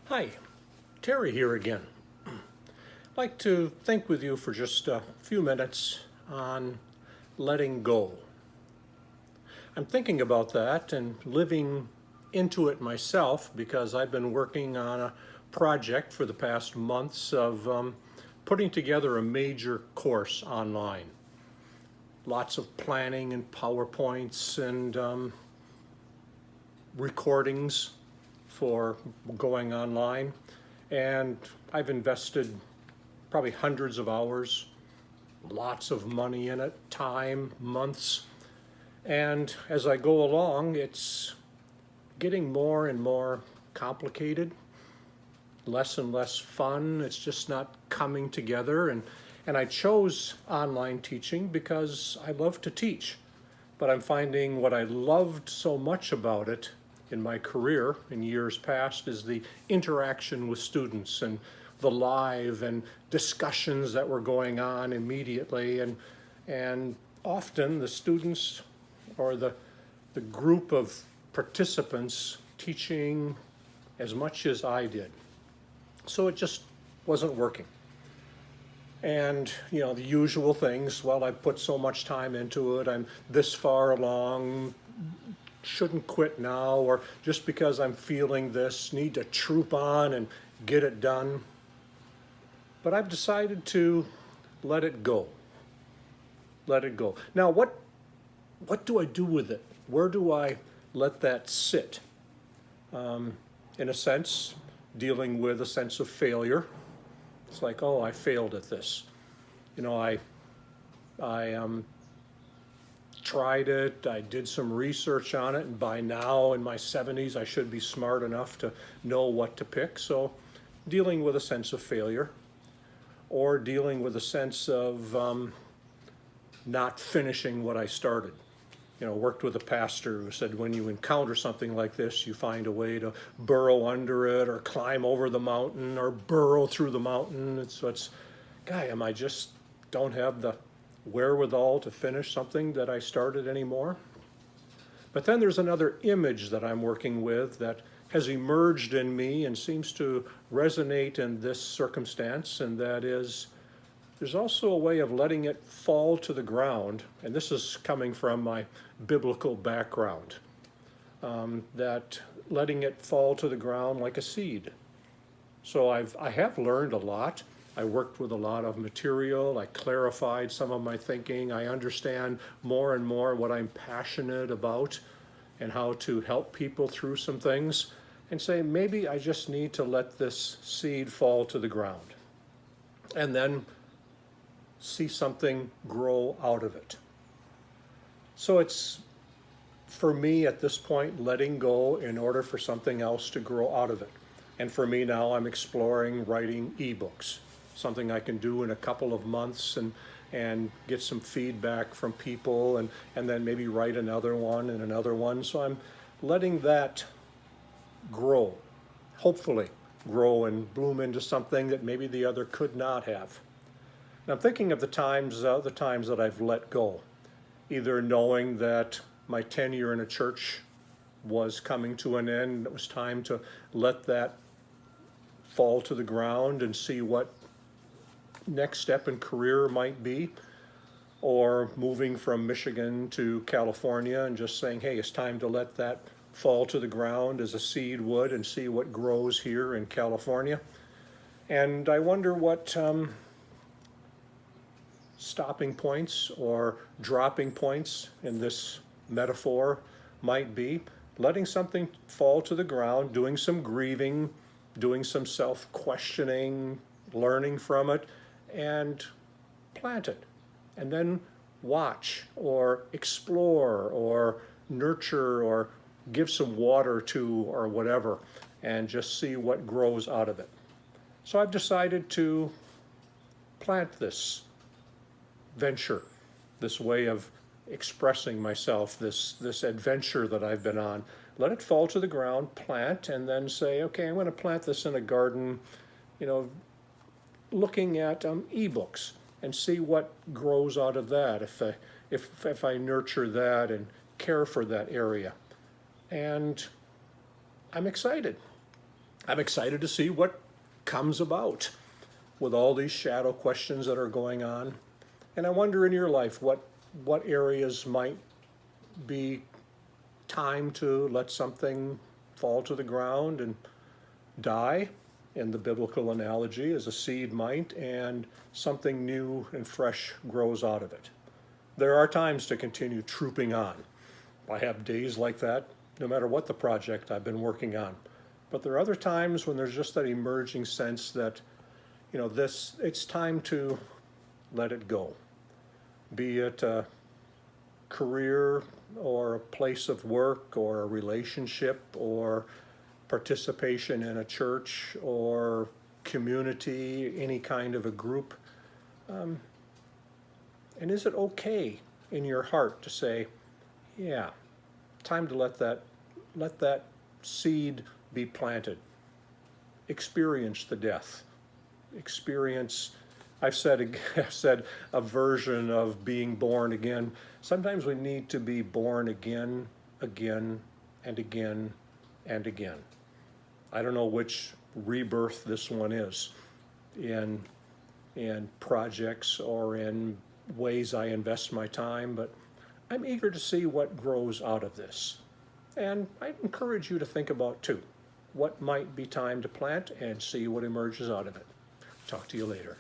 Hi, Terry here again. I'd like to think with you for just a few minutes on letting go. I'm thinking about that and living into it myself because I've been working on a project for the past months of putting together a major course online. Lots of planning and PowerPoints and recordings for going online. And I've invested probably hundreds of hours, lots of money in it, time, months. And as I go along, it's getting more and more complicated, less and less fun. It's just not coming together. And I chose online teaching because I love to teach. But I'm finding what I loved so much about it in my career in years past is the interaction with students and the live and discussions that were going on immediately. And often the students or the group of participants teaching as much as I did. So it just wasn't working. And, the usual things, well, I've put so much time into it, I'm this far along, shouldn't quit now, or just because I'm feeling this, need to troop on and get it done. But I've decided to let it go. Let it go. Now, what do I do with it? Where do I let that sit? In a sense, dealing with a sense of failure. It's like, oh, I failed at this. I tried it, I did some research on it, and by now in my 70s, I should be smart enough to know what to pick. So, dealing with a sense of failure, or dealing with a sense of not finishing what I started. Worked with a pastor who said when you encounter something like this, you find a way to burrow under it or climb over the mountain or burrow through the mountain. I just don't have the wherewithal to finish something that I started anymore. But then there's another image that I'm working with that has emerged in me and seems to resonate in this circumstance, and that is there's also a way of letting it fall to the ground, and this is coming from my biblical background, that letting it fall to the ground like a seed. So I have learned a lot. I worked with a lot of material. I clarified some of my thinking. I understand more and more what I'm passionate about and how to help people through some things, and say maybe I just need to let this seed fall to the ground and then see something grow out of it. So it's, for me at this point, letting go in order for something else to grow out of it. And for me now, I'm exploring writing ebooks, something I can do in a couple of months and get some feedback from people and then maybe write another one and another one. So I'm letting that grow, hopefully grow and bloom into something that maybe the other could not have. And I'm thinking of the times that I've let go, either knowing that my tenure in a church was coming to an end, it was time to let that fall to the ground and see what next step in career might be, or moving from Michigan to California and just saying, hey, it's time to let that fall to the ground as a seed would and see what grows here in California. And I wonder what stopping points or dropping points in this metaphor might be. Letting something fall to the ground, doing some grieving, doing some self-questioning, learning from it, and plant it. And then watch or explore or nurture or give some water to or whatever, and just see what grows out of it. So I've decided to plant this venture, this way of expressing myself, this adventure that I've been on. Let it fall to the ground, plant, and then say, okay, I'm going to plant this in a garden, looking at ebooks and see what grows out of that if I nurture that and care for that area. And I'm excited. I'm excited to see what comes about with all these shadow questions that are going on. And I wonder in your life what areas might be time to let something fall to the ground and die, in the biblical analogy, as a seed might, and something new and fresh grows out of it. There are times to continue trooping on. I have days like that, no matter what the project I've been working on. But there are other times when there's just that emerging sense that, it's time to let it go. Be it a career or a place of work or a relationship or participation in a church or community, any kind of a group. And is it okay in your heart to say, yeah, time to let that seed be planted. Experience the death. I've said a version of being born again. Sometimes we need to be born again, again, and again, and again. I don't know which rebirth this one is in projects or in ways I invest my time, but I'm eager to see what grows out of this. And I encourage you to think about too, what might be time to plant and see what emerges out of it. Talk to you later.